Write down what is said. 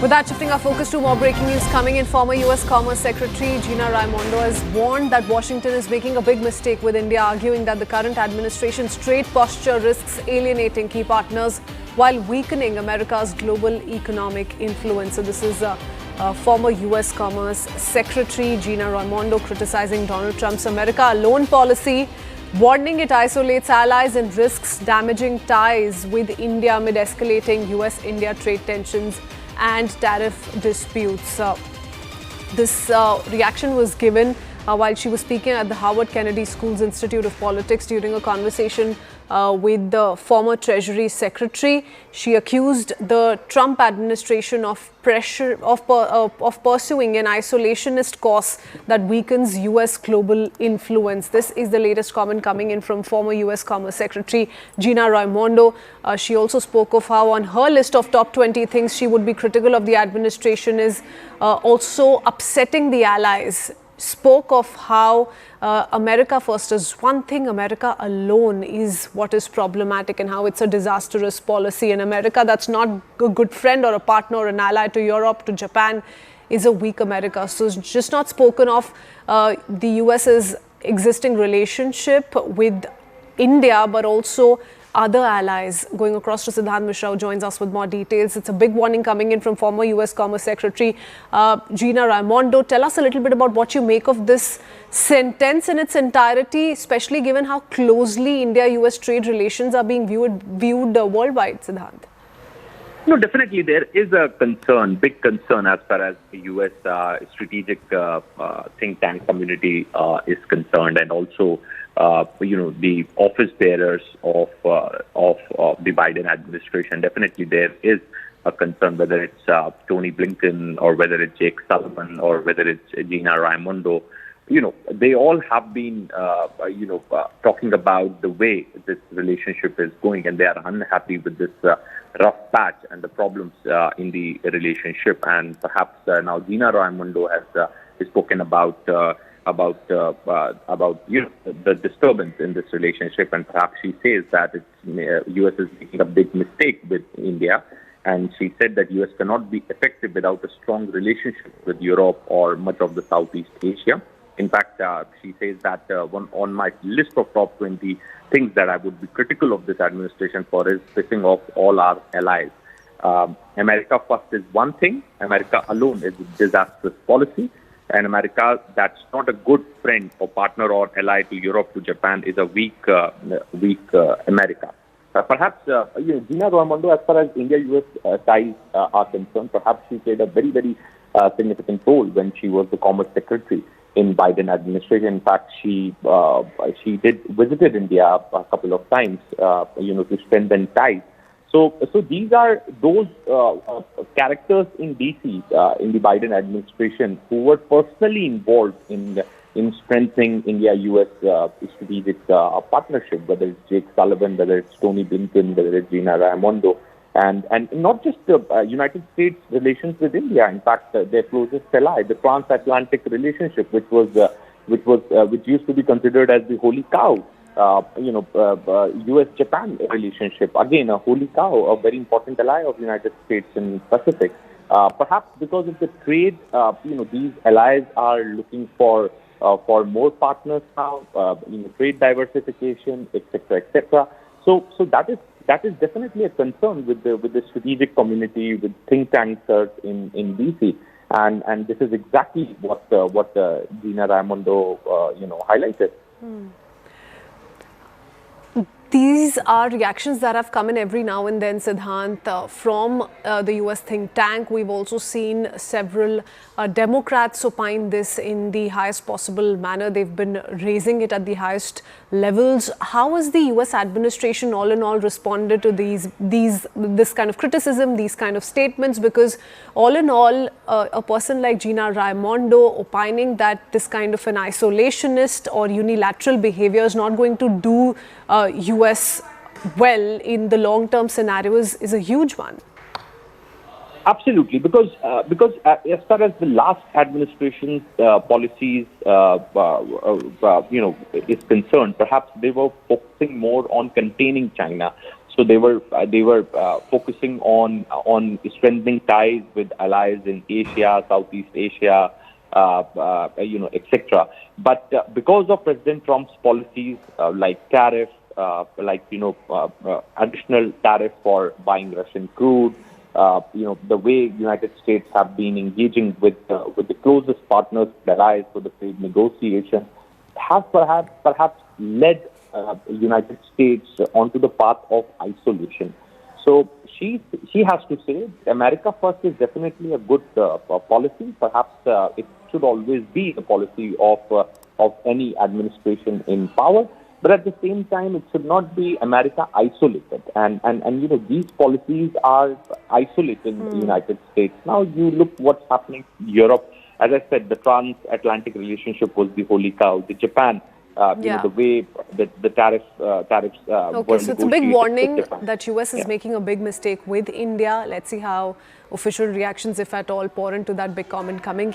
With that, shifting our focus to more breaking news coming in, former US Commerce Secretary Gina Raimondo has warned that Washington is making a big mistake with India, arguing that the current administration's trade posture risks alienating key partners while weakening America's global economic influence. So this is former US Commerce Secretary Gina Raimondo criticizing Donald Trump's America Alone policy, warning it isolates allies and risks damaging ties with India amid escalating US-India trade tensions and tariff disputes. This reaction was given while she was speaking at the Harvard Kennedy School's Institute of Politics during a conversation with the former Treasury Secretary. She accused the Trump administration of pursuing an isolationist course that weakens US global influence. This is the latest comment coming in from former US Commerce Secretary Gina Raimondo. She also spoke of how on her list of top 20 things she would be critical of the administration is also upsetting the allies. Spoke of how America first is one thing, America alone is what is problematic, and how it's a disastrous policy. And America that's not a good friend or a partner or an ally to Europe, to Japan, is a weak America. So it's just not spoken of the US's existing relationship with India, but also other allies. Going across to Siddhant Mishra, who joins us with more details. It's a big warning coming in from former US Commerce Secretary Gina Raimondo. Tell us a little bit about what you make of this sentence in its entirety, especially given how closely India-US trade relations are being viewed worldwide, Siddhant. No, definitely there is a concern, big concern as far as the US strategic think tank community is concerned, and also the office bearers of the Biden administration. Definitely there is a concern, whether it's Tony Blinken or whether it's Jake Sullivan or whether it's Gina Raimondo. They all have been, talking about the way this relationship is going, and they are unhappy with this rough patch and the problems in the relationship. And perhaps now Gina Raimondo has spoken about the disturbance in this relationship, and perhaps she says that US is making a big mistake with India, and she said that US cannot be effective without a strong relationship with Europe or much of the Southeast Asia. In fact, she says that on my list of top 20 things that I would be critical of this administration for is pissing off all our allies. America first is one thing, America alone is a disastrous policy, and America that's not a good friend or partner or ally to Europe, to Japan, is a weak America. Perhaps Gina Raimondo, as far as India-US ties are concerned, perhaps she played a very, very significant role when she was the Commerce Secretary in Biden administration. In fact, she visited India a couple of times, to strengthen ties. So these are those characters in DC in the Biden administration who were personally involved in strengthening India-US strategic partnership, whether it's Jake Sullivan, whether it's Tony Blinken, whether it's Gina Raimondo, and not just United States relations with India. In fact, their closest ally, the transatlantic relationship, which used to be considered as the holy cow. US-Japan relationship, again, a holy cow, a very important ally of the United States in Pacific. Perhaps because of the trade, these allies are looking for more partners now, trade diversification, etc., etc. So that is definitely a concern with the strategic community, with think tanks in DC, and this is exactly what Gina Raimondo highlighted. These are reactions that have come in every now and then, Siddhant, from the US think tank. We've also seen several Democrats opine this in the highest possible manner. They've been raising it at the highest levels. How has the US administration all in all responded to this kind of criticism, these kind of statements? Because all in all, a person like Gina Raimondo opining that this kind of an isolationist or unilateral behavior is not going to do US well in the long-term scenario is a huge one. Absolutely, because as far as the last administration's policies, is concerned, perhaps they were focusing more on containing China. So they were focusing on strengthening ties with allies in Asia, Southeast Asia, etc. But because of President Trump's policies like tariff, additional tariff for buying Russian crude, the way United States have been engaging with the closest partners, allies for the trade negotiations, has perhaps led United States onto the path of isolation. So she has to say America first is definitely a good policy. Perhaps it should always be the policy of any administration in power. But at the same time, it should not be America isolated. And these policies are isolating the United States. Now you look what's happening in Europe. As I said, the transatlantic relationship was the holy cow. The Japan. The way that the tariffs okay, so it's a big warning that US is making a big mistake with India. Let's see how official reactions, if at all, pour into that big comment coming.